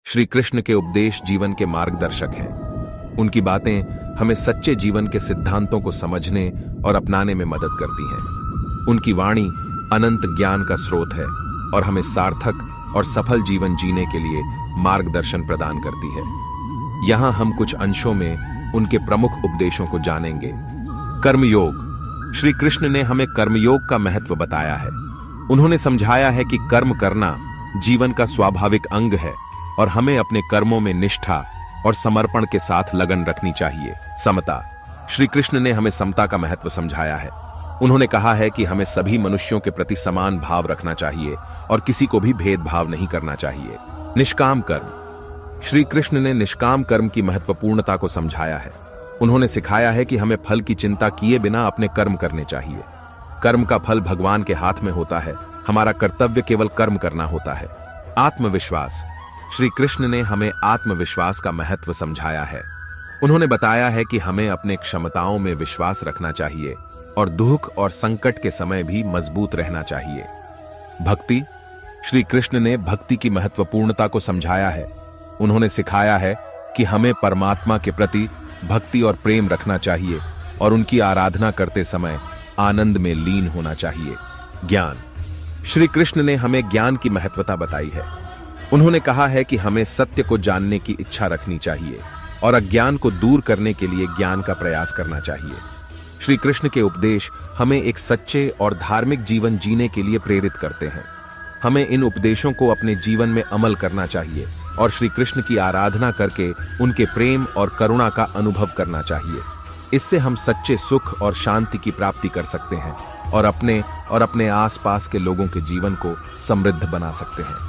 श्री कृष्ण के उपदेश जीवन के मार्गदर्शक हैं। उनकी बातें हमें सच्चे जीवन के सिद्धांतों को समझने और अपनाने में मदद करती हैं। उनकी वाणी अनंत ज्ञान का स्रोत है और हमें सार्थक और सफल जीवन जीने के लिए मार्गदर्शन प्रदान करती है। यहाँ हम कुछ अंशों में उनके प्रमुख उपदेशों को जानेंगे। कर्मयोग। श्री कृष्ण ने हमें कर्मयोग का महत्व बताया है। उन्होंने समझाया है कि कर्म करना जीवन का स्वाभाविक अंग है और हमें अपने कर्मों में निष्ठा और समर्पण के साथ लगन रखनी चाहिए। समता। श्री कृष्ण ने हमें समता का महत्व समझाया है। उन्होंने कहा है कि हमें सभी मनुष्यों के प्रति समान भाव रखना चाहिए और किसी को भी भेदभाव नहीं करना चाहिए। निष्काम कर्म। श्री कृष्ण ने निष्काम कर्म की महत्वपूर्णता को समझाया है। उन्होंने सिखाया है कि हमें फल की चिंता किए बिना अपने कर्म करने चाहिए। कर्म का फल भगवान के हाथ में होता है। हमारा कर्तव्य केवल कर्म करना होता है। आत्मविश्वास। श्री कृष्ण ने हमें आत्मविश्वास का महत्व समझाया है। उन्होंने बताया है कि हमें अपने क्षमताओं में विश्वास रखना चाहिए और दुख और संकट के समय भी मजबूत रहना चाहिए। भक्ति। श्री कृष्ण ने भक्ति की महत्वपूर्णता को समझाया है। उन्होंने सिखाया है कि हमें परमात्मा के प्रति भक्ति और प्रेम रखना चाहिए और उनकी आराधना करते समय आनंद में लीन होना चाहिए। ज्ञान। श्री कृष्ण ने हमें ज्ञान की महत्वता बताई है। उन्होंने कहा है कि हमें सत्य को जानने की इच्छा रखनी चाहिए और अज्ञान को दूर करने के लिए ज्ञान का प्रयास करना चाहिए। श्री कृष्ण के उपदेश हमें एक सच्चे और धार्मिक जीवन जीने के लिए प्रेरित करते हैं। हमें इन उपदेशों को अपने जीवन में अमल करना चाहिए और श्री कृष्ण की आराधना करके उनके प्रेम और करुणा का अनुभव करना चाहिए। इससे हम सच्चे सुख और शांति की प्राप्ति कर सकते हैं और अपने आसपास के लोगों के जीवन को समृद्ध बना सकते हैं।